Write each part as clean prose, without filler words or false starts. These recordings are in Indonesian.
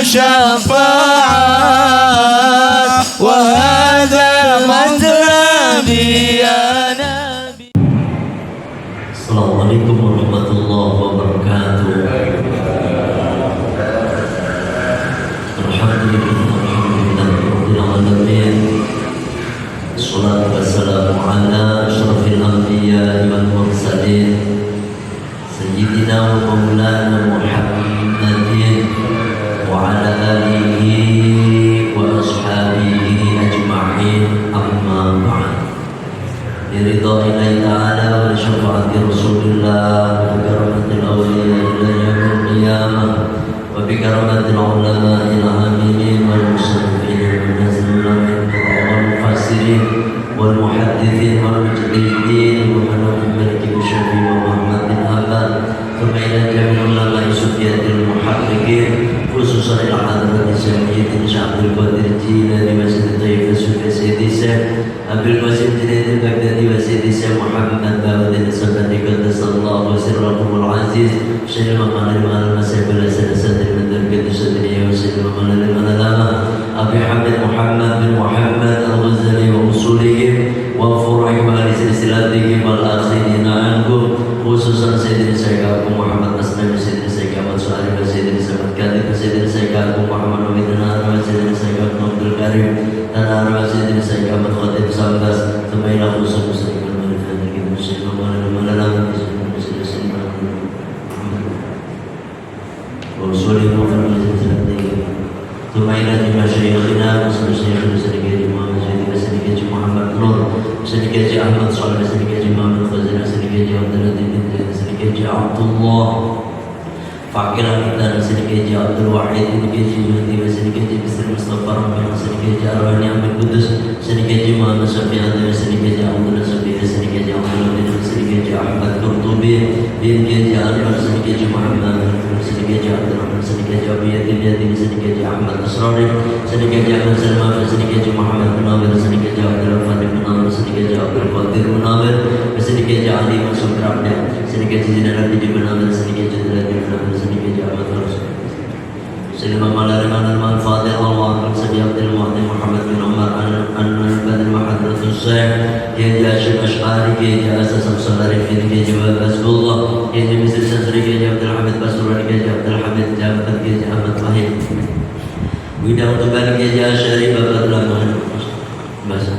شفاعة وهذا مطلبي يا نبي. السلام عليكم ورحمة الله وبركاته. Alhamdulillah Rabbil Alamin. Assalatu wassalamu ala ashrafil anbiya wal mursalin Sayyidina wa maulana Muhammadin wa ala alihi wa ashabihi ajma'in, amma ba'd. Biridha'illahi ta'ala wa syafa'ati Rasulillah wa karamatil awliya ila yaumil qiyamah wa bi karamatil ulama ila aminin wal musannifin wal nazilina wal mufassirin wal muhaddithin wal mujtahidin wa man maliki syafi wa Muhammad bin Aban thumma ila jami'il ulama sufiyatil muhaqqiqin khususan ila hadratin Sayyidina Syabdul Qadir Jilani wa Sayyidina Sayyidi Syekh Abdul Qasim Junaid al-Baghdadi wa Sayyidi Syekh Muhammad Bawudin Sabani Qaddasallahu wa sirrahul aziz Syekh Muhammad al-Masih al-Sadasat al-Madarbiyat al-Sadriya wa Syekh Muhammad al-Malama Abi Hamid Muhammad bin Muhammad al-Ghazali wa usulihim wa furu'i ba'li silsilatihim wal-akhirina ankum khususan Sayyidina Syekh Abu Muhammad Aslam Sayyidina Syekh Ahmad Su'ali wa Sayyidina Syekh Kadib Sayyidina Syekh Abu Muhammad wa Sayyidina Syekh Abdul Karim dan arwah Sayyidina Syekh Ahmad Khatib Sambas Tumaila khusus muslim al-manifat kita muslim al-malam Rasulullah Muhammad Tumaila di masyayikhina Muslim Sedikit Muhammad Sedikit Muhammad Nur Sedikit Ahmad Salih Sedikit Muhammad Khazina Sedikit Abdul Latif Sedikit Abdullah Fakir kita sedikit Abdul Wahid sedikit Juhdi sedikit Bisri Mustafa Rahman sedikit Arwani Ahmad Kudus sedikit Muhammad Syafi'at sedikit Abdul Syafi'i sedikit Abdul Latif sedikit Ahmad Qurtubi sedikit Anwar sedikit Muhammad sedikit Abdul Rahman sedikit Abiyat Yadin sedikit Ahmad Asrari sedikit Ahmad Salman sedikit Muhammad Munawir sedikit Abdul Fadil Munawir sedikit Abdul Qadir Munawir sedikit Ali Masud Rabda sedikit Zidane Abdi Munawir sedikit Jadil Munawir sedikit Ahmad Rasul Sayyidina Maulana Al-Fadil Allah Sayyidi Abdul Mu'addi Muhammad bin Umar An-Badr wa Hadratus Syekh Kiai Hashim Ash'ari Kiai Asas Al-Salari Kiai Jawab Asbullah Kiai Misri Sasri Kiai Abdul Hamid Basurani Kiai Abdul Hamid Jabat Kiai Ahmad Wahid Widang untuk balik Kiai Asyari Bapak Laman Bahasa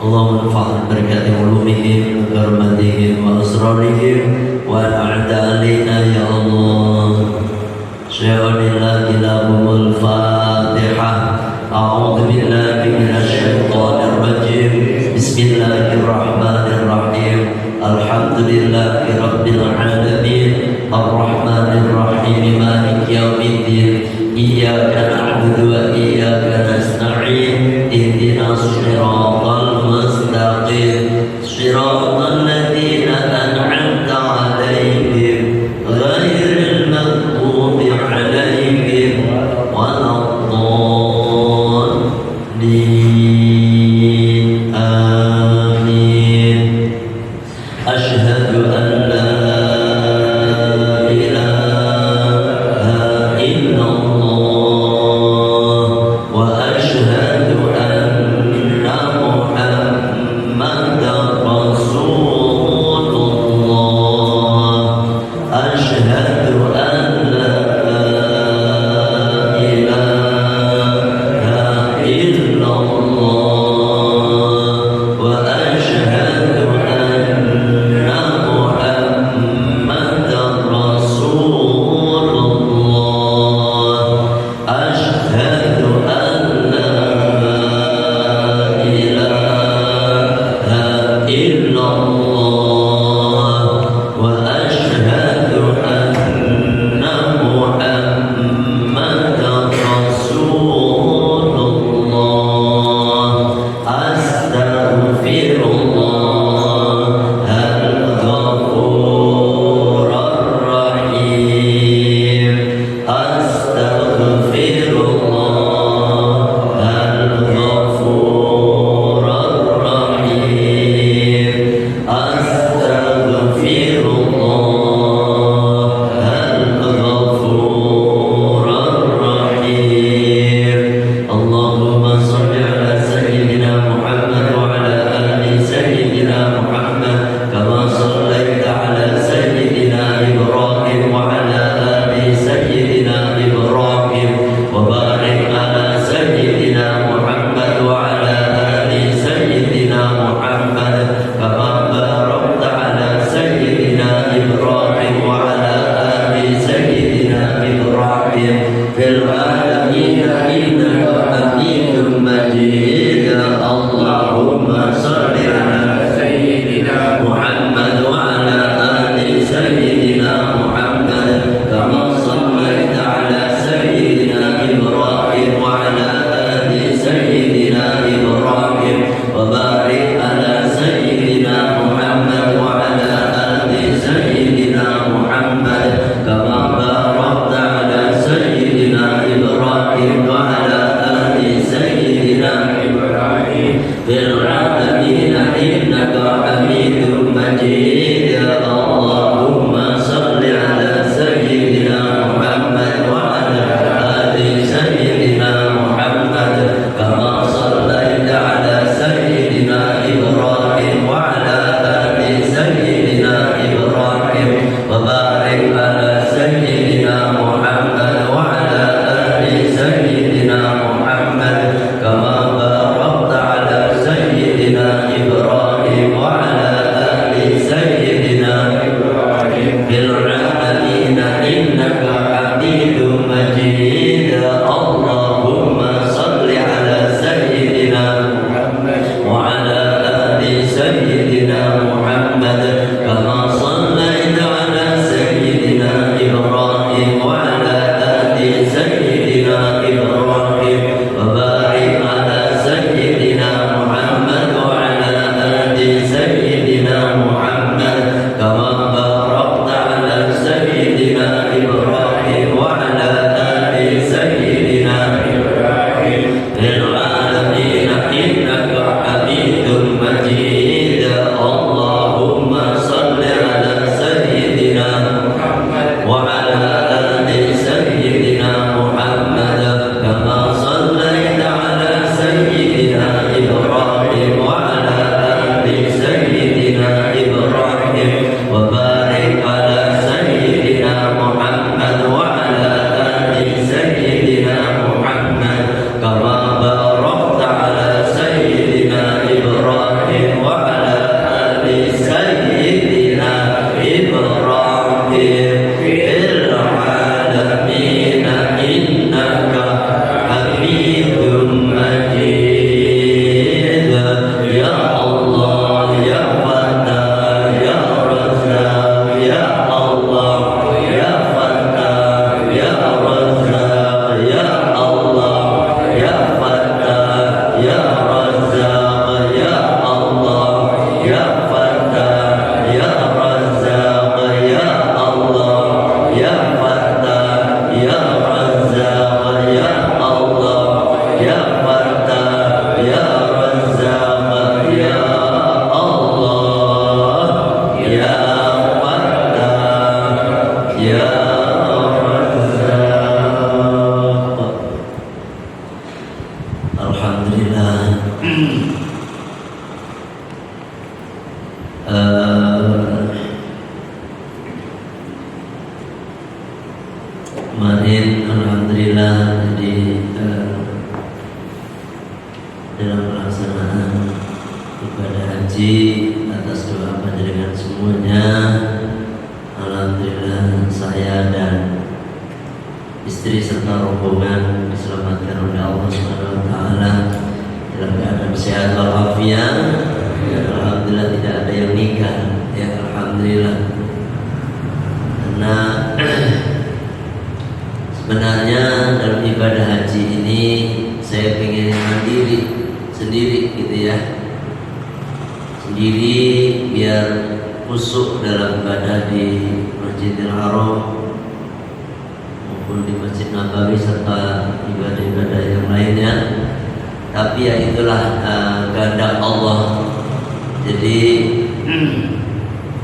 اللهم انفعنا ببركات علومهم وكرامتهم واسرارهم واعد علينا يا الله شهد الله لهم الفاتحه اعوذ بالله من الشيطان الرجيم بسم الله الرحمن الرحيم الحمد لله رب العالمين الرحمن الرحيم مالك يوم الدين اياك نعبد واياك نستعين اهدنا الصراط المستقيم صراط الذين أنعمت عليهم غير المغضوب عليهم ولا الضالين آمين أشهد أن لا إله إلا الله وأشهد أن العالمين إنك حميد مجيد اللهم صل على سيدنا محمد وعلى آل سيدنا محمد كما صليت على سيدنا إبراهيم وعلى آل سيدنا إبراهيم وبارك على سيدنا محمد وعلى آل سيدنا محمد كما باركت على سيدنا إبراهيم وعلى آل سيدنا إبراهيم في العالمين إنك حميد مجيد اللهم صل على سيدنا محمد وعلى آل سيدنا محمد كما صليت على سيدنا إبراهيم وعلى آل سيدنا إبراهيم وبارك على سيدنا محمد وعلى آل سيدنا محمد كما باركت على سيدنا إبراهيم وعلى آل سيدنا إبراهيم في العالمين إنك حميد مجيد اللهم صل على سيدنا محمد وعلى آل سيدنا محمد كما صليت على سيدنا إبراهيم وعلى آل سيدنا إبراهيم وبارك على سيدنا محمد وعلى آل سيدنا محمد كما باركت على سيدنا إبراهيم وعلى آل سيدنا إبراهيم في العالمين إنك حميد مجيد اللهم صل على سيدنا محمد وعلى آل سيدنا محمد كما صليت على سيدنا إبراهيم وعلى آل سيدنا إبراهيم وبارك على سيدنا محمد وعلى آل سيدنا محمد كما باركت على سيدنا إبراهيم وعلى آل سيدنا إبراهيم في العالمين إنك حميد مجيد يا الله يا فتاح يا رزاق يا الله يا فتاح يا رزاق يا الله يا فتاح يا رزاق يا الله يا فتاح يا رزاق يا الله يا فتاح يا رزاق يا الله يا فتاح يا رزاق يا الله يا فتاح يا رزاق Alhamdulillah. Kemarin alhamdulillah jadi dalam pelaksanaan ibadah haji atas doa panjenengan semuanya, alhamdulillah saya dan istri serta rombongan diselamatkan oleh Allah Subhanahu wa taala dalam keadaan sehat walafiat. Ya, alhamdulillah tidak ada yang nikah. Ya alhamdulillah. Karena sebenarnya dalam ibadah haji ini saya pengen mandiri sendiri gitu ya. Sendiri biar khusyuk dalam ibadah di Masjidil Haram maupun di Masjid Nabawi serta ibadah-ibadah yang lainnya. Tapi ya itulah kehendak Allah. Jadi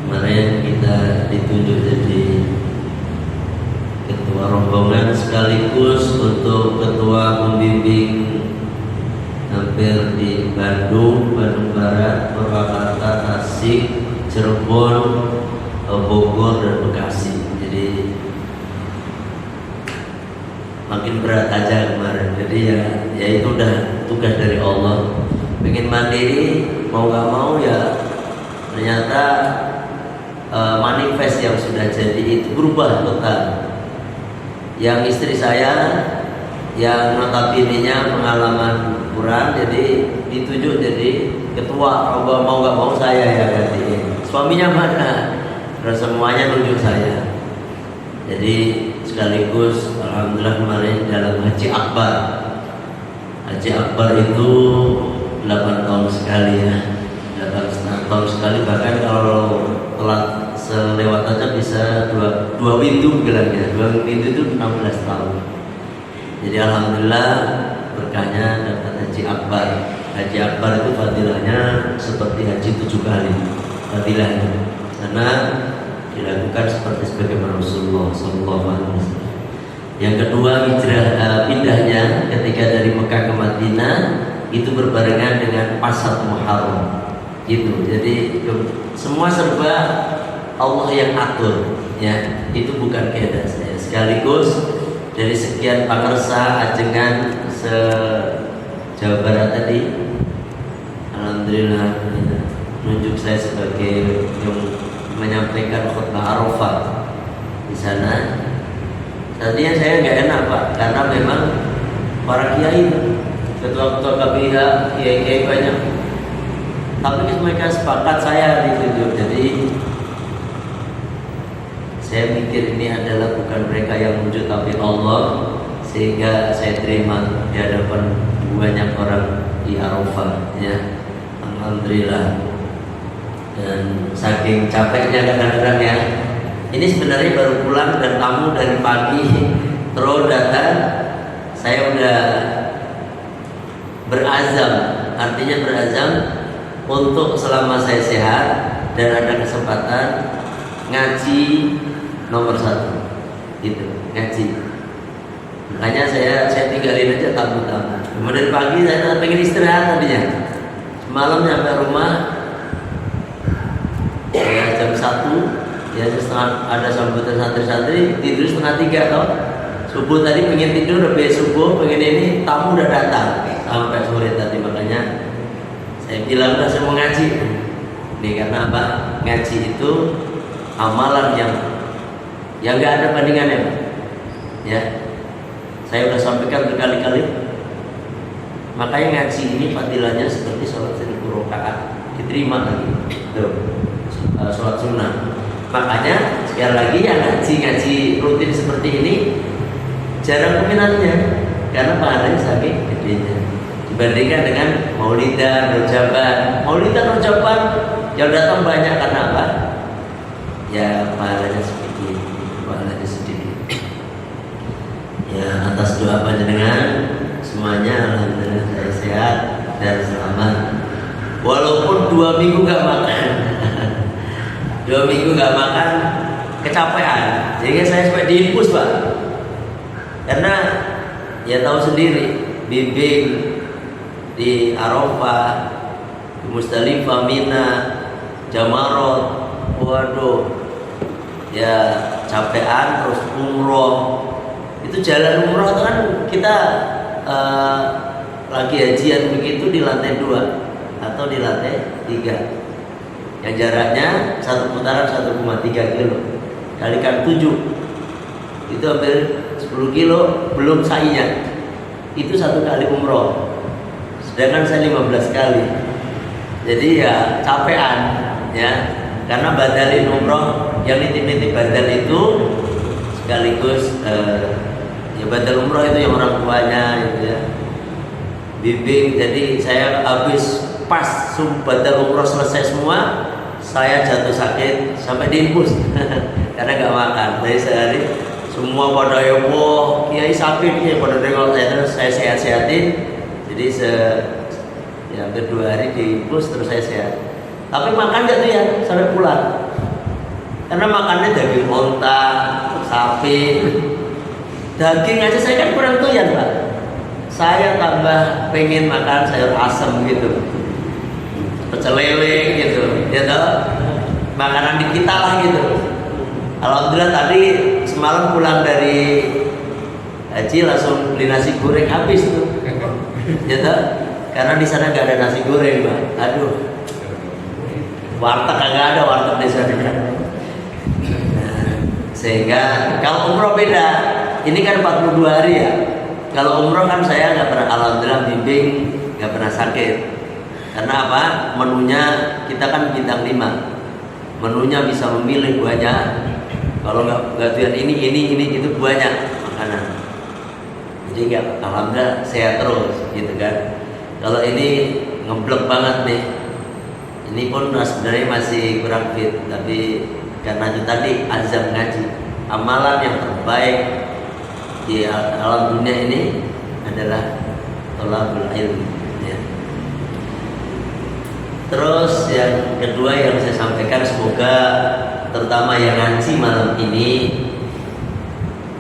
kemarin kita ditunjuk jadi ketua rombongan sekaligus untuk ketua pembimbing hampir di Bandung, Bandung Barat, Purwakarta, Tasik, Cirebon, Bogor dan Bekasi. Jadi makin berat aja kemarin. Jadi ya itu udah tugas dari Allah. Pengen mandiri mau gak mau ya ternyata manifest yang sudah jadi itu berubah total. Yang istri saya yang notabene-nya pengalaman kurang, jadi ditunjuk jadi ketua. Kalau mau nggak mau saya ya gantiin. Suaminya mana? Terus semuanya tunjuk saya. Jadi sekaligus alhamdulillah kemarin dalam Haji Akbar. Haji Akbar itu 8 tahun sekali ya. 8,5 tahun sekali, bahkan kalau telat selewat aja bisa dua pintu bilangnya. 2 pintu itu 16 tahun. Jadi alhamdulillah berkahnya dapat Haji Akbar. Haji Akbar itu fadilahnya seperti haji 7 kali fadilahnya, karena dilakukan seperti sebagaimana Rasulullah SAW. Yang kedua pindahnya ketika dari Mekah ke Madinah itu berbarengan dengan Pasar Muharram. Gitu. Jadi semua serba Allah yang atur, ya. Itu bukan kehendak saya. Sekaligus dari sekian pangersa ajengan se-Jawa Barat tadi, alhamdulillah menunjuk saya sebagai yang menyampaikan khutbah Arafah di sana. Tadinya saya nggak enak Pak, karena memang para kiai, ketua-ketua KPH, kiai-kiai banyak. Tapi mereka sepakat saya ditunjuk. Jadi saya mikir ini adalah bukan mereka yang wujud tapi Allah, sehingga saya terima di hadapan banyak orang di Arafah, ya. Alhamdulillah. Dan saking capeknya kadang-kadang ya, ini sebenarnya baru pulang dan tamu dari pagi terus datang, saya udah berazam, artinya berazam untuk selama saya sehat dan ada kesempatan ngaji nomor 1 gitu, ngaji. Makanya saya tinggalin aja tamu-tamu. Kemudian pagi saya pengen istirahat tadinya, malam sampai rumah ya jam 1 ya, setengah ada sambutan santri-santri, tidur setengah 3 toh. Subuh tadi pengen tidur, lebih subuh pengen ini, tamu udah datang sampai sore tadi. Makanya saya bilang udah saya mau ngaji. Ini karena apa? Ngaji itu amalan yang nggak ada bandingannya, Pak. Ya, saya udah sampaikan berkali-kali. Makanya ngaji ini fadilahnya seperti sholat 1000 rakaat, diterima lagi. Tuh, sholat sunnah. Makanya sekali lagi yang ngaji rutin seperti ini jarang peminatnya, karena pahalanya saking gedenya dibandingkan dengan maulidan, rojaban. Maulidan, rojaban yang datang banyak karena apa? Ya pahalanya sedikit, pahalanya sedikit. Ya atas doa panjenengan semuanya alhamdulillah saya sehat dan selamat. Walaupun 2 minggu gak makan, 2 minggu gak makan, kecapean. Jadi saya sampai diinfus Pak, karena ya tahu sendiri, bimbing di Arafah, di Musdalifah, Mina, Jamarot, waduh, ya capean. Terus umroh, itu jalan umroh itu kan kita lagi hajian begitu di lantai 2 atau di lantai 3, yang jaraknya 1 putaran 1,3 kilo, kalikan 7 itu hampir 10 kilo, belum sa'inya. Itu 1 kali umroh, sedangkan saya 15 kali. Jadi ya capean ya, karena badalin umroh, yang nitip-nitip badal itu sekaligus ya badal umroh itu yang orang tuanya gitu ya, bimbing. Jadi saya habis pas badal umroh selesai semua, saya jatuh sakit sampai diinfus karena gak makan. Dari sehari semua pada heboh, kiai sakit ya, pada nengok saya, terus saya sehat-sehatin. Jadi ya hampir 2 hari diinfus terus saya sehat. Tapi makan gak tuh ya sampai pulang, karena makannya daging onta, sapi, daging aja saya kan kurang doyan Pak. Saya tambah pengen makan sayur asem gitu, pecel lele gitu, ya toh, makanan di kita lah gitu. Alhamdulillah tadi semalam pulang dari haji langsung beli nasi goreng habis tuh, ya toh, karena di sana nggak ada nasi goreng Pak. Aduh, warteg kagak ada, warteg di sana. Nah, sehingga kalau umroh beda, ini kan 42 hari ya. Kalau umroh kan saya nggak pernah, alhamdulillah bimbing nggak pernah sakit. Karena apa? Menunya kita kan bintang 5. Menunya bisa memilih banyak. Kalau nggak tujuan ini itu banyak makanan. Jadi nggak, alhamdulillah sehat terus gitu kan. Kalau ini ngeblok banget nih. Ini pun sebenarnya masih kurang fit, tapi karena itu tadi azam ngaji, amalan yang terbaik di alam dunia ini adalah thalabul ilmi. Ya. Terus yang kedua yang saya sampaikan, semoga terutama yang ngaji malam ini,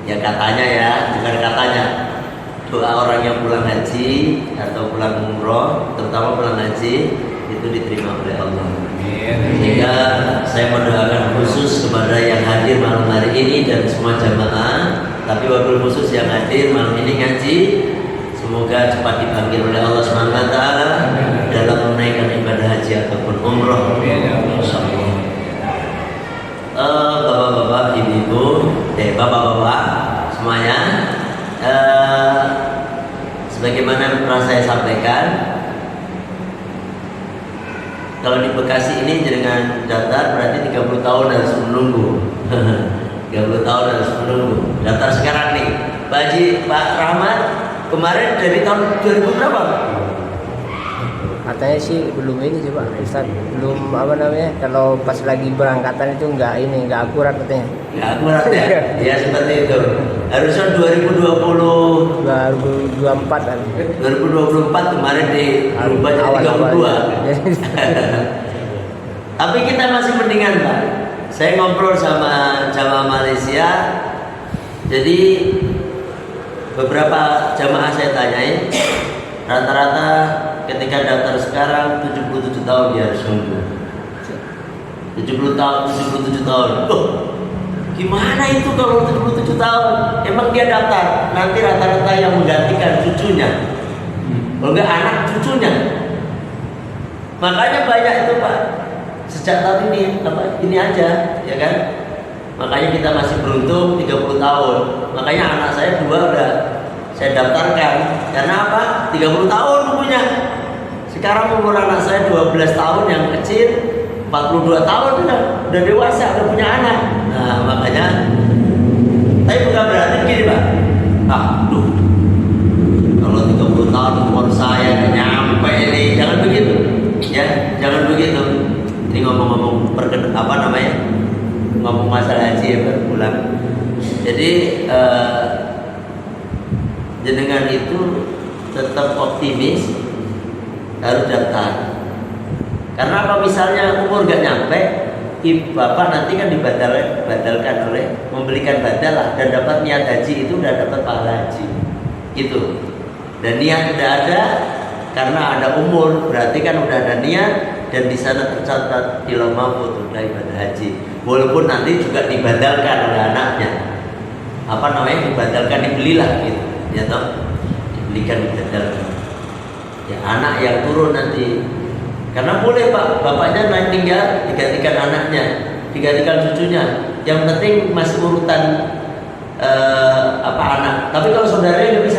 ya katanya ya, bukan katanya, doa orang yang pulang haji atau pulang umroh, terutama pulang haji, itu diterima oleh Allah. Sehingga saya mendoakan khusus kepada yang hadir malam hari ini dan semua jamaah, tapi wabil khusus yang hadir malam ini ngaji, semoga cepat dipanggil oleh Allah SWT dalam menunaikan ibadah haji ataupun umroh. Insyaallah. Bapak-bapak, ibu-ibu, bapak-bapak semuanya, sebagaimana pernah saya sampaikan, kalau di Bekasi ini dengan datar berarti 30 tahun harus menunggu. 30 tahun harus menunggu. Datar sekarang nih, Pak Haji, Pak Rahmat kemarin dari tahun 2000 berapa? Katanya sih belum ini sih Pak Ustaz, belum apa namanya, kalau pas lagi berangkatan itu nggak akurat katanya. Nggak akurat ya? Ya seperti itu. Harusnya 2024 kan. 2024 kemarin dirubah jadi 32. Tapi kita masih mendingan Pak. Saya ngobrol sama jamaah Malaysia. Jadi beberapa jamaah saya tanyain, rata-rata ketika daftar sekarang 77 tahun dia harus nunggu. 77 tahun. Loh, gimana itu kalau 77 tahun? Emang dia daftar, nanti rata-rata yang menggantikan cucunya. Kalau enggak anak cucunya. Makanya banyak itu Pak. Sejak tahun ini aja, ya kan? Makanya kita masih beruntung 30 tahun. Makanya anak saya 2 udah saya daftarkan. Karena apa? 30 tahun punya. Sekarang umur anak saya 12 tahun yang kecil, 42 tahun udah dewasa, udah punya anak. Nah, makanya tapi bukan berarti begini Pak. Duh, kalau 30 tahun umur saya nggak nyampe ini, jangan begitu. Ya, jangan begitu. Ini ngomong-ngomong ngomong masalah haji ya berulang. Jadi jenengan itu tetap optimis, harus daftar. Karena apa, misalnya umur gak nyampe, bapak nanti kan dibadalkan oleh membelikan badalah dan dapat niat haji, itu udah dapat pahala haji gitu. Dan niat udah ada, karena ada umur berarti kan udah ada niat, dan di sana tercatat di lauh mahfuz udah ibadah haji. Walaupun nanti juga dibadalkan oleh anaknya, dibadalkan, dibelilah gitu, ya toh, dibelikan, dibadalkan. Ya anak yang turun nanti, karena boleh Pak, bapaknya meninggal digantikan anaknya, digantikan cucunya. Yang penting masih urutan anak. Tapi kalau saudaranya nggak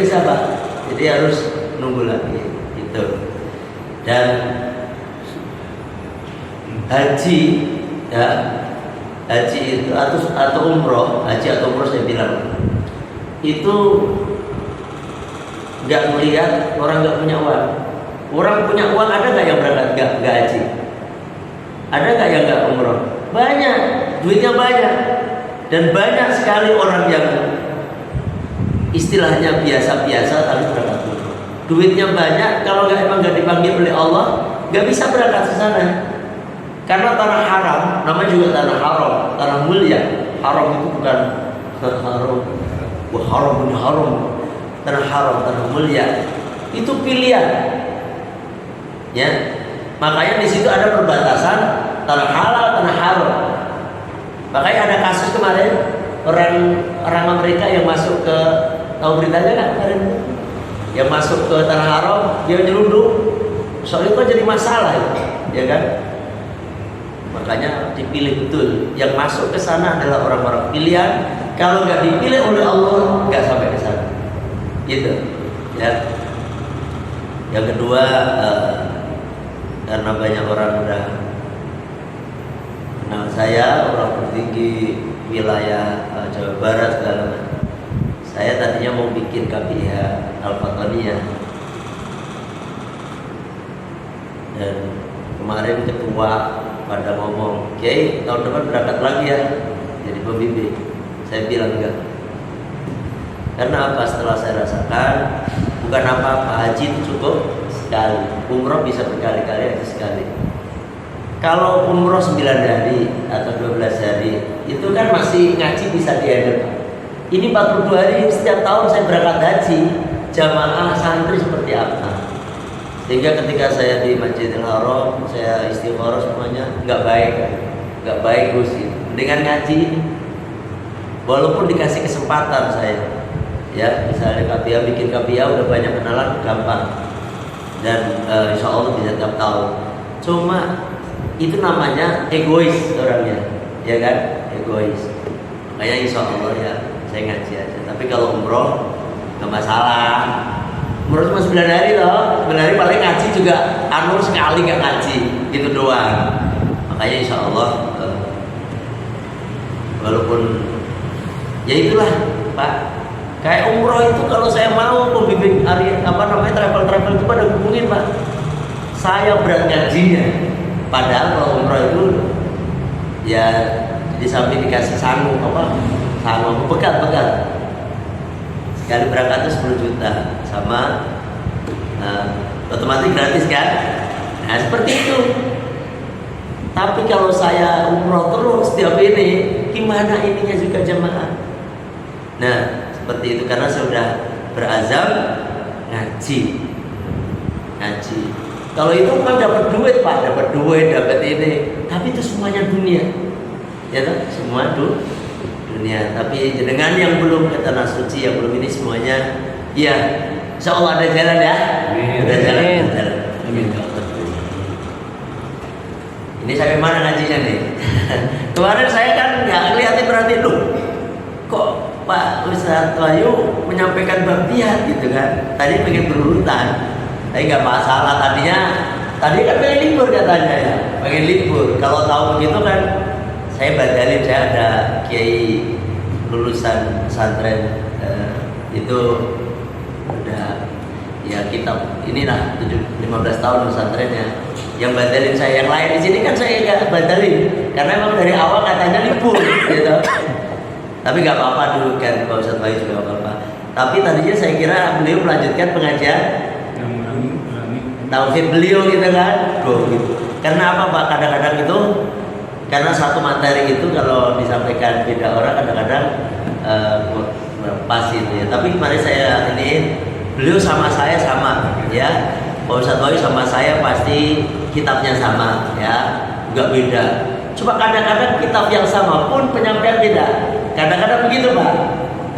bisa, Pak. Jadi harus nunggu lagi gitu. Dan haji itu atau umroh, saya bilang itu nggak melihat orang nggak punya uang. Orang punya uang ada nggak yang berangkat nggak haji? Ada nggak yang nggak umroh? Banyak, duitnya banyak, dan banyak sekali orang yang istilahnya biasa-biasa tapi berangkat umroh. Duitnya banyak, kalau emang nggak dipanggil oleh Allah, nggak bisa berangkat ke sana. Karena tanah haram, namanya juga tanah haram, tanah mulia. Haram itu bukan haram, haram. Tanah haram, tanah mulia, itu pilihan, ya. Makanya di situ ada perbatasan tanah halal, tanah haram. Makanya ada kasus kemarin orang Amerika yang masuk ke, tahu beritanya nggak kemarin? Yang masuk ke tanah haram, dia nyelundup, soal itu jadi masalah, ya kan? Makanya dipilih betul. Yang masuk ke sana adalah orang-orang pilihan. Kalau nggak dipilih oleh Allah, kedua, karena banyak orang udah kenal saya, orang tertinggi wilayah Jawa Barat segala macam. Saya tadinya mau bikin KPIH Al-Fataniyah, dan kemarin ketua pada ngomong, Kiai tahun depan berangkat lagi ya jadi pembimbing. Saya bilang enggak. Karena apa? Setelah saya rasakan, bukan apa-apa, haji itu cukup sekali, umroh bisa berkali-kali atau sekali. Kalau umroh 9 hari atau 12 hari itu kan masih ngaji bisa dihandle. Ini 42 hari, setiap tahun saya berangkat haji, jamaah santri seperti apa. Sehingga ketika saya di Masjidil Haram, saya istikharah semuanya nggak baik Gus. Dengan ngaji ini, walaupun dikasih kesempatan saya, ya misalnya KPIA, bikin KPIA udah banyak kenalan, gampang, dan insya Allah bisa tiap tahun. Cuma itu namanya egois orangnya, ya kan, egois. Makanya insya Allah ya saya ngaji aja. Tapi kalau umroh nggak masalah. Umroh cuma 9 hari loh, 9 hari paling ngaji juga sekali nggak ngaji, gitu doang. Makanya insya Allah walaupun ya itulah Pak, kayak umroh itu kalau saya mau pembimbing travel itu pada hubungin Pak, saya berat ngajinya. Padahal kalau umroh itu ya di samping dikasih sanggup bekal sekali berangkat itu 10 juta sama otomatis gratis kan. Nah seperti itu. Tapi kalau saya umroh terus setiap ini, gimana ininya juga jamaah? Nah seperti itu, karena saya sudah berazam ngaji. Kalau itu kan dapat duit Pak, dapat ini, tapi itu semuanya dunia, ya kan? Semua dunia. Tapi dengan yang belum ke tanah suci, yang belum ini semuanya, ya insya Allah ada jalan ya. Ada jalan. Ini sampai mana ngajinya nih? Kemarin saya kan nggak ngeliatin, berarti loh, kok Pak Ustadz Wahyu menyampaikan bab jihad gitu kan? Tadi pengen berurutan, tapi nggak masalah. Tadi kan pengen libur katanya ya, pengen libur. Kalau tahu begitu kan, saya badalin. Saya ada kiai lulusan pesantren itu udah ya kitab inilah 15 tahun pesantrennya. Yang badalin saya, yang lain di sini kan saya nggak badalin karena memang dari awal katanya libur gitu. Tapi nggak apa-apa dulu kan, Pak Ustadz Bayu juga nggak apa-apa. Tapi tadinya saya kira beliau melanjutkan pengajian tauhid beliau gitu kan. Gitu. Karena apa Pak? Kadang-kadang itu karena satu materi itu kalau disampaikan beda orang kadang-kadang pas itu ya. Tapi kemarin saya ini beliau sama saya sama ya. Pak Ustadz Wahyu sama saya pasti kitabnya sama ya, nggak beda. Cuma kadang-kadang kitab yang sama pun penyampaian beda. Kadang-kadang begitu Pak.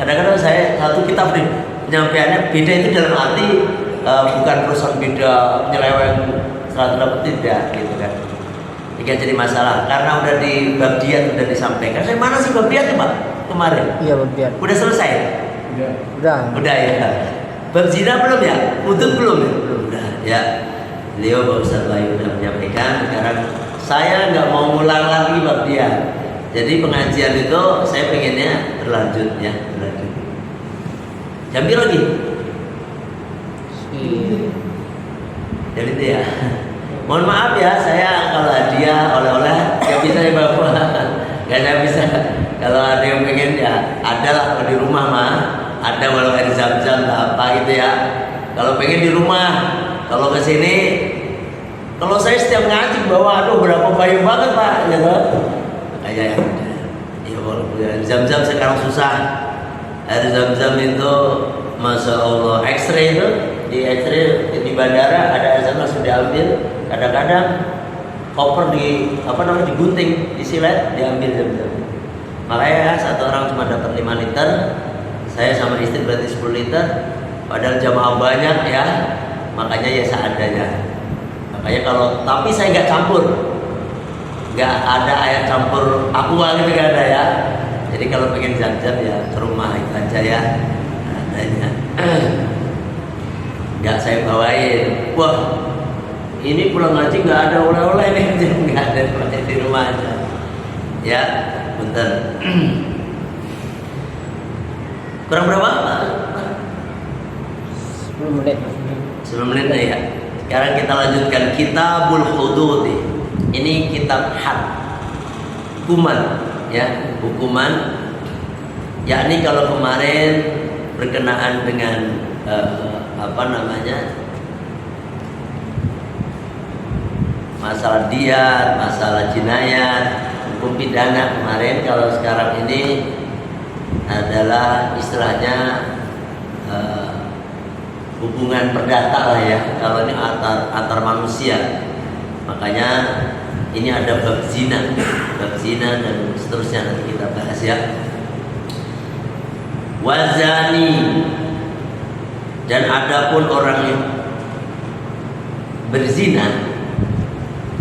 Kadang-kadang saya satu kitab nih penyampaiannya beda, itu dalam arti bukan perusahaan beda nyeleweng 100 tidak gitu kan. Ini jadi masalah karena udah di bab diat udah disampaikan. Saya mana sih bab diat ya Pak kemarin? Iya bab diat. Udah selesai? Udah ya. Bab zina belum ya? Udut belum ya? Udah ya. Beliau Pak Ustadz Wahyu sudah menyampaikan. Sekarang saya nggak mau ngulang lagi bab diat. Jadi pengajian itu saya pengennya berlanjut ya, berlanjut. Jambil lagi. Jadi itu ya. Mohon maaf ya, saya kalau hadiah oleh-oleh nggak bisa ya bawa, nggak bisa. Kalau ada yang pengen ya ada lah, kalau di rumah mah ada, walau air zam-zam apa gitu ya. Kalau pengen di rumah, kalau ke sini, kalau saya setiap ngaji bawa, aduh berapa banyak banget Pak, gitu. Kayak ya walaupun air zam-zam sekarang susah. Air zam-zam itu Masya Allah, X-ray itu di X-ray di bandara ada air zam-zam langsung diambil. Kadang-kadang koper digunting, disilet, diambil zam-zam. Makanya satu orang cuma dapat 5 liter, saya sama istri berarti 10 liter. Padahal jamaah banyak ya, makanya ya seadanya. Makanya tapi saya nggak campur, nggak ada air campur aqua gitu, nggak ada ya. Jadi kalau pengen zam-zam ya ke rumah itu aja ya adanya. nggak saya bawain. Wah, ini pulang ngaji nggak ada oleh-oleh nih, nggak ada di rumah aja. Ya, bentar. Kurang berapa? 10 menit. 10 menit ya. Sekarang kita lanjutkan Kitabul Hudud. Ini kitab had, hukuman, ya, hukuman. Yakni kalau kemarin berkenaan dengan masalah diat, masalah jinayat, hukum pidana kemarin. Kalau sekarang ini adalah istilahnya hubungan perdata lah ya, kalau ini antar manusia. Makanya ini ada bab zina dan seterusnya, nanti kita bahas ya. Wazani, dan adapun orang yang berzina,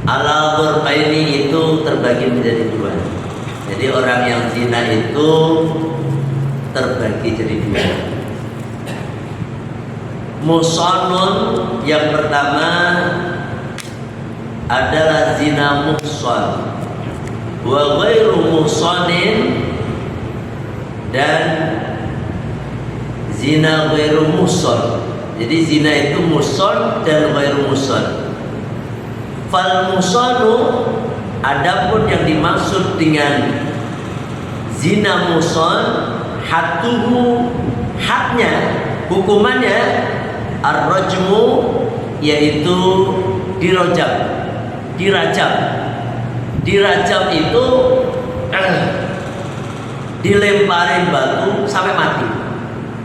ala dzurbaini itu terbagi menjadi dua. Jadi orang yang zina itu terbagi jadi dua. Muhsanun, yang pertama adalah zina muhsan, wa ghairu muhsanin, dan zina ghairu muhsan. Jadi zina itu muhsan dan ghairu muhsan. Fal muhsanu, adapun yang dimaksud dengan zina muhsan, hadduhu, hadnya, hukumannya ar-rajmu, yaitu dirajam. Dirajam itu dilemparin batu sampai mati.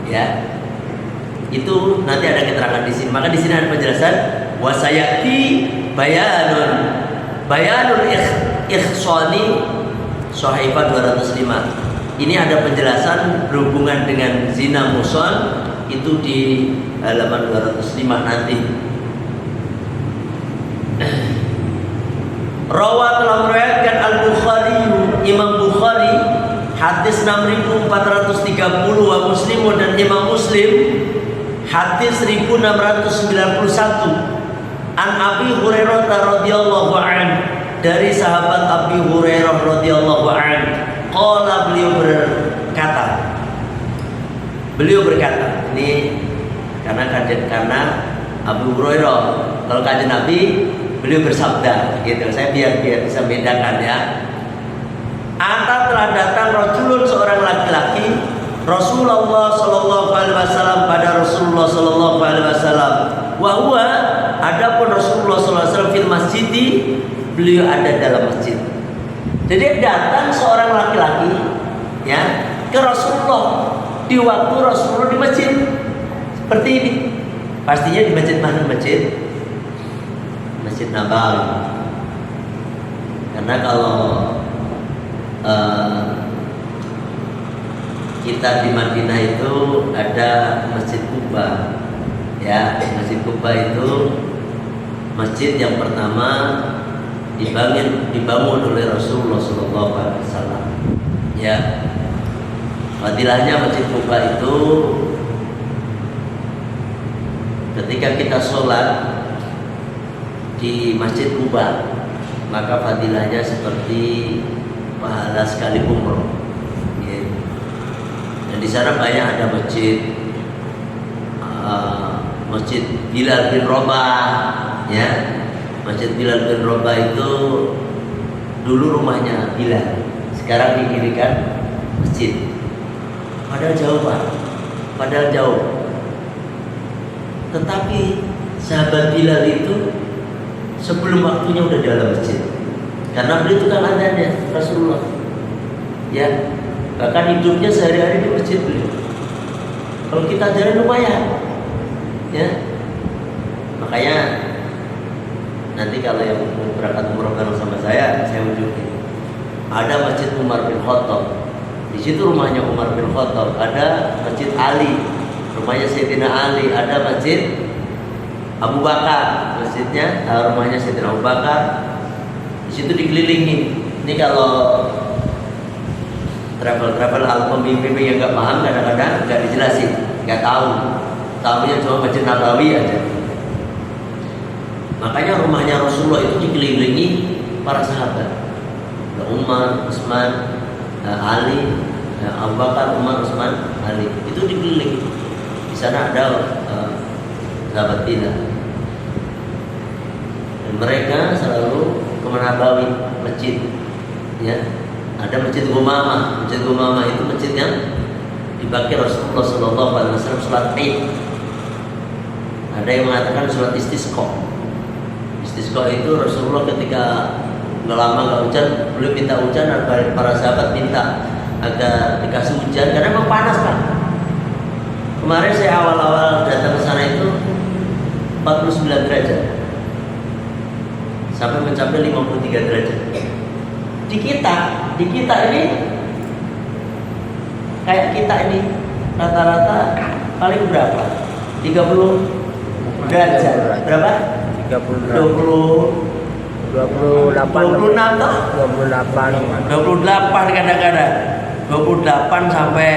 Ya. Itu nanti ada keterangan di sini. Maka di sini ada penjelasan wasayati bayanul ikhsani Shahifah 205. Ini ada penjelasan berhubungan dengan zina muhsan, itu di halaman 205 nanti. Rawa telah meriwayatkan Al-Bukhari, Imam Bukhari, hadis 6430, wa Muslimun, dan Imam Muslim hadis 1691. An Abi Hurairah radhiyallahu anhu, dari sahabat Abi Hurairah radhiyallahu anhu, qala, beliau berkata, ini karena Abu Hurairah, kalau kajian Nabi beliau bersabda gitu. Saya biar bisa bedakan ya. Ata, telah datang rajulun, seorang laki-laki, Rasulullah sallallahu alaihi wasallam, pada Rasulullah sallallahu alaihi wasallam. Wa huwa, adapun Rasulullah sallallahu alaihi wasallam fil masjid, beliau ada dalam masjid. Jadi datang seorang laki-laki ya ke Rasulullah di waktu Rasulullah di masjid. Seperti ini. Pastinya di masjid mana? Masjid Nabawi. Karena kalau kita di Madinah itu ada Masjid Quba. Ya, Masjid Quba itu masjid yang pertama dibangun oleh Rasulullah SAW. Ya, fadilahnya Masjid Quba itu ketika kita sholat di Masjid Quba, maka fadilahnya seperti pahala sekali umroh. Ya. Dan di sana banyak ada masjid Bilal bin Rabah, ya. Masjid Bilal bin Rabah itu dulu rumahnya Bilal, sekarang didirikan masjid. Padahal jauh Pak, padahal jauh. Tetapi sahabat Bilal itu sebelum waktunya udah dalam masjid, karena beliau itu kan adanya Rasulullah, ya. Bahkan hidupnya sehari-hari di masjid beliau. Kalau kita jalan lumayan, ya. Makanya nanti kalau yang berangkat umroh bareng sama saya unjukin. Ada Masjid Umar bin Khattab. Di situ rumahnya Umar bin Khattab. Ada Masjid Ali, rumahnya Sayyidina Ali. Ada Masjid Abu Bakar, masjidnya rumahnya Sayyidina Abu Bakar. Di situ dikelilingi. Ini kalau travel pembimbing yang nggak paham kadang-kadang nggak dijelasin, nggak tahu. tahunya cuma Masjid Nabawi aja. Makanya rumahnya Rasulullah itu dikelilingi para sahabat. Umar, Utsman, Ali, Abu Bakar, Umar, Utsman, Ali. Itu dikelilingi. Di sana ada sahabat kita. Dan mereka selalu ke Nabawi, masjid. Ya, ada Masjid Gumamah. Masjid Gumamah itu masjid yang dipakai Rasulullah SAW sholat Id. Ada yang mengatakan sholat istisqa. Istisqa itu Rasulullah ketika nggak lama nggak hujan, belum minta hujan, para sahabat minta agar dikasih hujan karena memang panas Pak. Kemarin saya awal-awal datang ke sana itu 49 derajat sampai mencapai 53 derajat. Di kita ini kayak kita ini rata-rata paling berapa? 30 derajat. Berapa? 30 26 toh? 28 kadang-kadang 28 sampai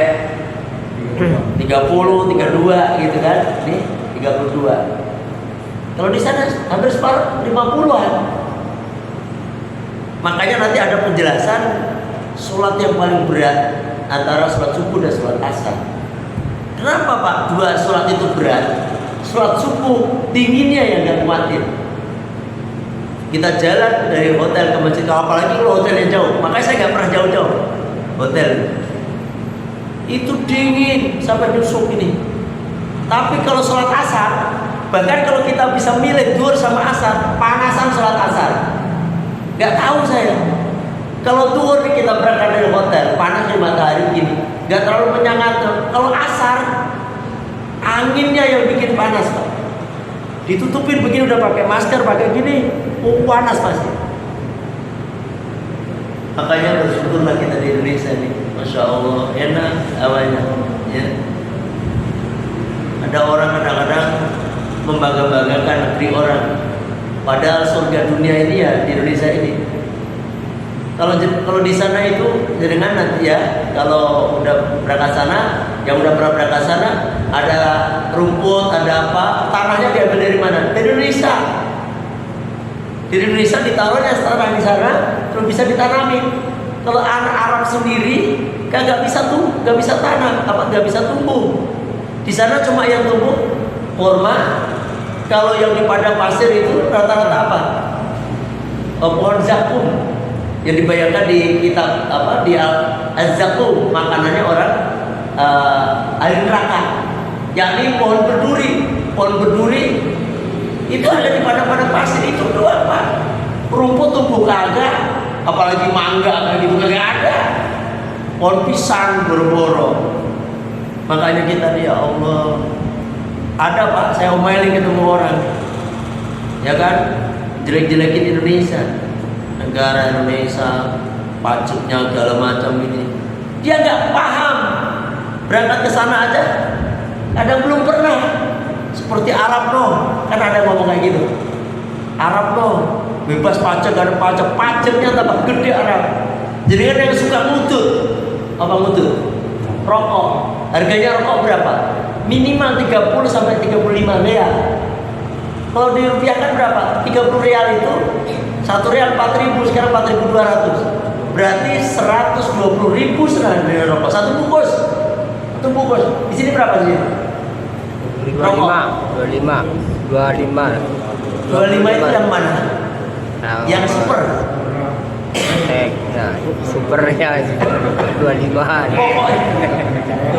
30, 32 gitu kan. Ini 32. Kalau di sana hampir separuh 50-an. Makanya nanti ada penjelasan sholat yang paling berat antara sholat subuh dan sholat asar. Kenapa Pak? Dua sholat itu berat. Sholat subuh dinginnya yang gak kuatin. Kita jalan dari hotel ke masjid, apalagi kalau hotelnya jauh. Makanya saya gak pernah jauh-jauh hotel. Itu dingin sampai nyusuk ini. Tapi kalau sholat asar, bahkan kalau kita bisa milih duhur sama asar, panasan sholat asar. Gak tahu saya. Kalau duhur kita berangkat dari hotel, panas di matahari gini, gak terlalu menyengat. Kalau asar, anginnya yang bikin panas Pak. Ditutupin begini udah pakai masker, pakai gini, panas pasti. Makanya bersyukurlah kita di Indonesia nih, masya Allah, enak awalnya. Ya. Ada orang kadang-kadang membangga-banggakan negeri orang, padahal surga dunia ini ya di Indonesia ini. Kalau di sana itu dengan nanti ya, kalau udah berangkat sana, yang udah pernah berangkat sana, ada rumput, ada apa, tanahnya diambil dari mana? Dari Indonesia. Di Indonesia ditaruhnya tanah di sana, terus bisa ditanami. Kalau anak Arab sendiri, nggak bisa tanam, nggak bisa tumbuh. Di sana cuma yang tumbuh kurma. Kalau yang di padang pasir itu rata-rata apa? Pohon zakum. Yang dibayangkan di kitab apa di Al-Zakum, makanannya orang ahli neraka, yakni pohon berduri itu ada di padang-padang pasir itu doang Pak. Rumput tumbuh kagak, apalagi mangga kayak gitu kagak ada. Pohon pisang boro-boro. Makanya kita ya Allah, ada Pak, saya omelin ketemu orang, ya kan, jelek-jelekin Indonesia. Negara Indonesia, pajaknya segala macam ini, dia nggak paham. Berangkat ke sana aja, kadang belum pernah. Seperti Arab kan ada yang ngomong kayak gitu. Arab bebas pajak, gak ada pajak, pajaknya tambah gede Arab. Jadi kan yang suka ngutut, apa ngutut? Rokok. Harganya rokok berapa? Minimal 30 sampai 35 real. Kalau dirupiahkan berapa? 30 real itu 1 real 4.000, sekarang 4.200. Berarti 120.000 sekarang dari rokok. Satu bungkus. Di sini berapa sih? 25 itu yang mana? Nah, Yang super. Nah, supernya 25-an. Pokoknya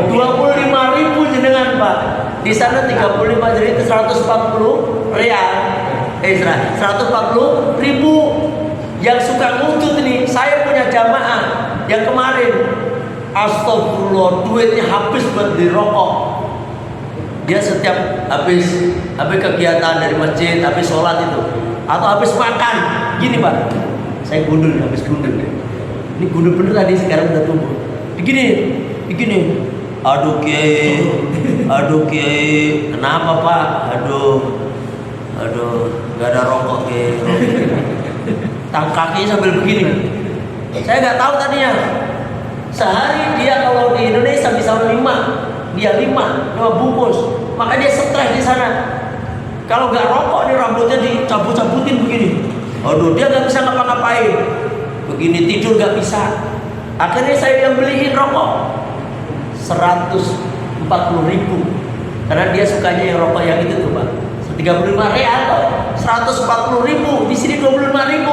25.000 jenengan Pak. Di sana 35, jadi itu 140 real. 140.000. Yang suka ngutut ini, saya punya jamaah yang kemarin, astagfirullah, duitnya habis buat beli rokok. Dia setiap habis kegiatan dari masjid, habis sholat itu, atau habis makan, gini Pak, saya habis gundul. Ini gundul bener tadi, sekarang udah tumbuh. Begini. Aduh Kiai, kenapa Pak? Aduh, nggak ada rokok Kiai. Tang kaki sambil begini. Saya nggak tahu tadinya. Sehari dia kalau di Indonesia bisa 5 dia 5 bungkus, maka dia stres di sana. Kalau nggak rokok nih rambutnya dicabut-cabutin begini. Aduh, dia nggak bisa ngapa-ngapain. Begini tidur nggak bisa. Akhirnya saya yang beliin rokok 140.000 karena dia sukanya yang rokok yang itu tuh Pak. 35 real atau 140.000, di sini 25.000.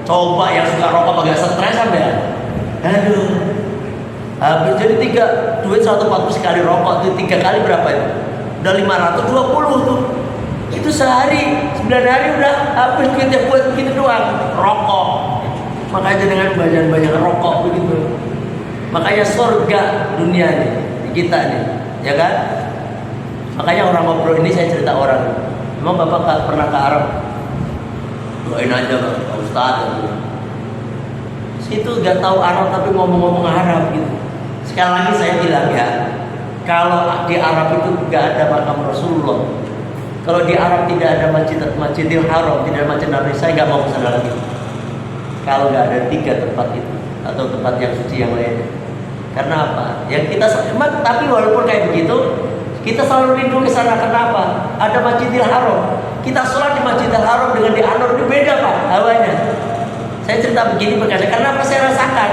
Coba yang suka rokok agak stres sampai. Aduh. Habis jadi duit 140 sekali rokok itu 3 kali berapa itu? Udah 520 tuh. Itu sehari 9 hari udah habis duitnya buat begitu doang rokok. Makanya dengan banyak rokok begitu. Makanya surga dunia nih di kita nih, ya kan? Makanya orang ngobrol ini saya cerita orang. Emang Bapak pernah ke Arab? Doain aja Pak Ustadz. Situ gak tahu Arab tapi ngomong-ngomong Arab gitu. Sekali lagi saya bilang ya, kalau di Arab itu gak ada makam Rasulullah. Kalau di Arab tidak ada Masjidil Haram, tidak ada Masjid Nabi, saya gak mau ke sana lagi. Kalau gak ada 3 tempat itu atau tempat yang suci yang lain. Karena apa? Yang kita tapi walaupun kayak begitu, kita selalu rindu ke sana. Kenapa? Ada Masjidil Haram. Kita sholat di Masjidil Haram dengan di Anur itu beda Pak hawanya. Saya cerita begini berkata, karena apa saya rasakan?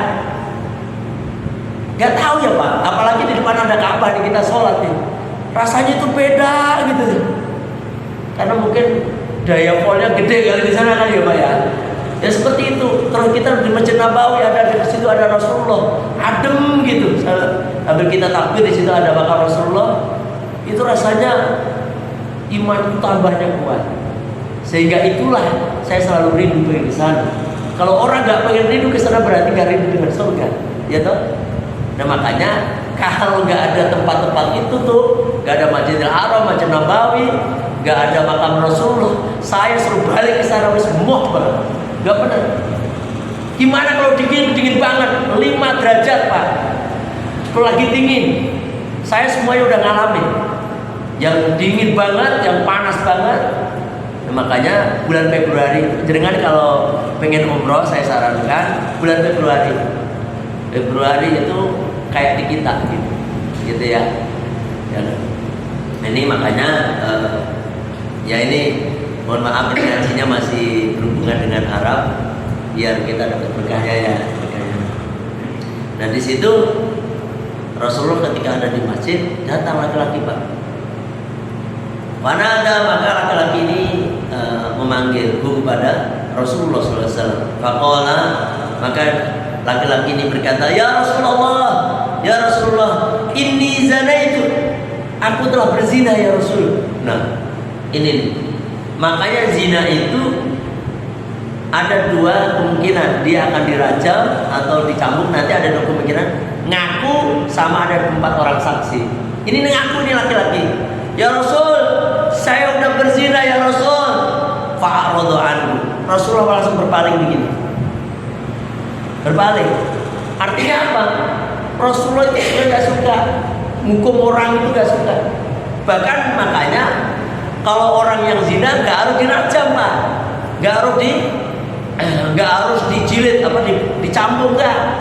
Gak tahu ya Pak. Apalagi di depan ada Ka'bah nih kita sholat nih. Rasanya itu beda gitu. Karena mungkin daya volnya gede kali di sana kan ya Pak ya. Ya seperti itu. Terus kita di Masjid Nabawi ada di situ ada Rasulullah, adem gitu. Sambil kita takbir di situ ada bakal Rasulullah. Itu rasanya iman tambahnya kuat. Sehingga itulah saya selalu rindu pengen ke sana. Kalau orang nggak pengen rindu ke sana berarti nggak rindu dengan surga, ya toh. Nah makanya kalau nggak ada tempat-tempat itu tuh, nggak ada Masjidil Haram, Masjid Nabawi, nggak ada makam Rasulullah, saya suruh balik ke sana wis moh banget. Nggak benar. Gimana kalau dingin banget, 5 derajat Pak. Kalau lagi dingin, saya semuanya udah ngalamin. Yang dingin banget, yang panas banget. Nah, makanya bulan Februari, jenengan kalau pengen umroh saya sarankan bulan Februari. Februari itu kayak di kita gitu ya. Nah, ini makanya ya ini mohon maaf intensinya masih berhubungan dengan Arab biar kita dapat berkahnya ya. Nah di situ Rasulullah ketika ada di masjid datang laki-laki Pak. Mana ada maka laki-laki ini memanggil kepada Rasulullah SAW. Faqala, maka laki-laki ini berkata, ya Rasulullah, inni zanaitu, aku telah berzina ya Rasul. Nah ini nih. Makanya zina itu ada 2 kemungkinan, dia akan dirajam atau dicambuk. Nanti ada 2 kemungkinan, ngaku sama ada 4 orang saksi. Ini ngaku nih laki-laki, ya Rasul, saya udah berzina ya Rasul. Fa'aradu anhu. Rasulullah langsung berpaling begini. Berpaling. Artinya apa? Rasulullah itu gak suka hukum orang itu gak suka. Bahkan makanya kalau orang yang zina gak harus dirajam Pak, gak harus dijilid apa dicambuk gak.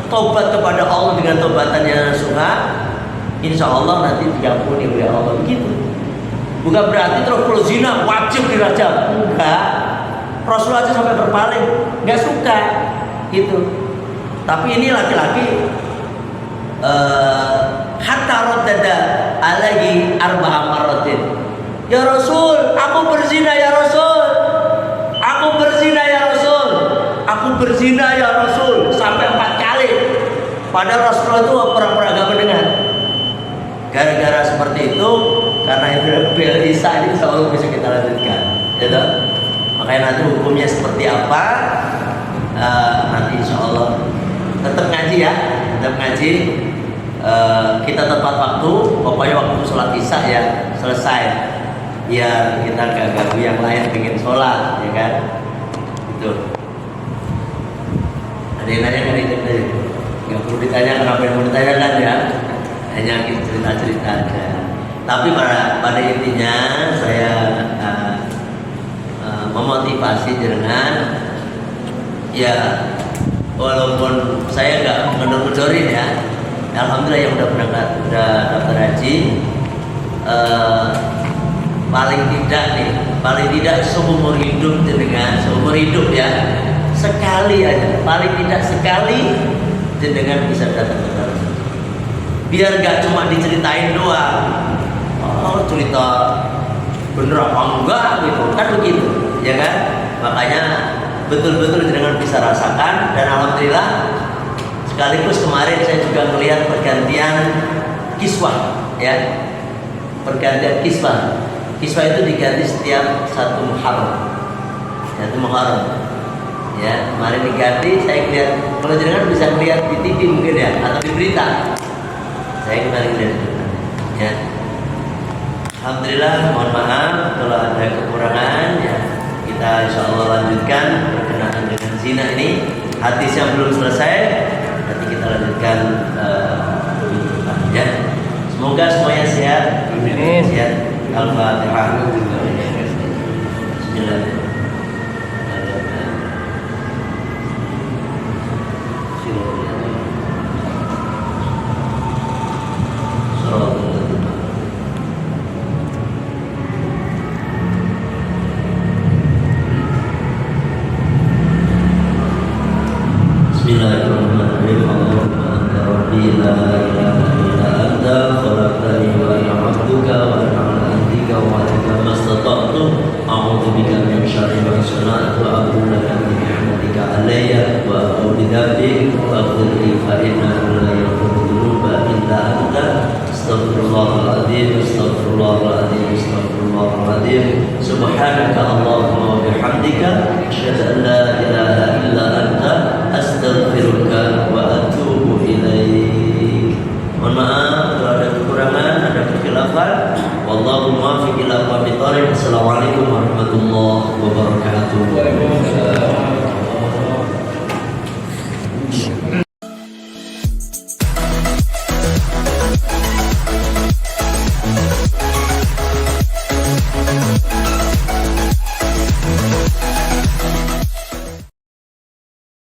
Tobat kepada Allah dengan tobatannya nasuha, insya Allah nanti diampuni oleh Allah begitu. Bukan berarti terus kalau zina wajib dirajam, enggak. Rasulullah aja sampai berpaling, nggak suka gitu. Tapi ini laki-laki hatta raddada alaihi 4 marratin. Ya Rasul, aku berzina ya Rasul. Aku berzina ya Rasul. Aku berzina ya Rasul sampai 4 kali. Padahal Rasulullah itu pura-pura gak mendengar. Gara-gara seperti itu, karena itu bel Isa ini selalu bisa kita lanjutkan, ya toh? Makanya nanti hukumnya seperti apa, nanti insya Allah tetap ngaji ya, tetap ngaji. Kita tepat waktu, pokoknya waktu sholat Isya ya selesai. Ya kita gak ganggu yang lain pengen sholat, ya kan? Itu. Ada yang nanya kan itu tadi? Nggak perlu ditanya kenapa yang mau ditanyakan ya. Hanya kita cerita-cerita aja. Tapi pada intinya saya memotivasi dengan ya walaupun saya nggak ngedor-ngedorin ya, Alhamdulillah yang udah berangkat, udah daftar haji. Paling tidak seumur hidup ya, sekali aja, paling tidak sekali jenengan bisa datang ke tanah suci. Biar gak cuma diceritain doang, oh cerita bener apa enggak gitu, kan begitu, ya kan? Makanya betul-betul jenengan bisa rasakan. Dan alhamdulillah sekaligus kemarin saya juga melihat pergantian kiswah, ya, pergantian kiswah. Kiswah itu diganti setiap 1 Muharram. Ya, kemarin diganti, saya lihat, kalau jenengan bisa melihat di TV mungkin ya, atau di berita. Saya kemarin lihat ya. Alhamdulillah, mohon maaf kalau ada kekurangan ya. Kita insya Allah lanjutkan berkenaan dengan zina ini. Hadis yang belum selesai, nanti kita lanjutkan minggu depan ya. Semoga semuanya sehat. Amin. Sehat. Al-Fatihah. Bismillahirrahmanirrahim. Bismillahirrahmanirrahim. Allahumma anta rabbi la ilaha illa anta khalaqtani wa ana 'abduka wa ana 'ala ahdika wa wa'dika mastata'tu a'udzu bika min syarri ma sana'tu wa a'udzu laka min ni'matika 'alayya wa a'udzu bidambik faghfir li fa innahu la yaghfiru dhunuba illa anta astaghfirullahaladzim astaghfirullahaladzim astaghfirullahaladzim subhanaka Allahumma wa bihamdika asyhadu an la ilaha illa anta astaghfiruka wa atubu ilaik. Mohon maaf kalau ada kekurangan, ada kekhilafan. Wallahu muwaffiq ila aqwamit thoriq. Assalamualaikum warahmatullahi wabarakatuh.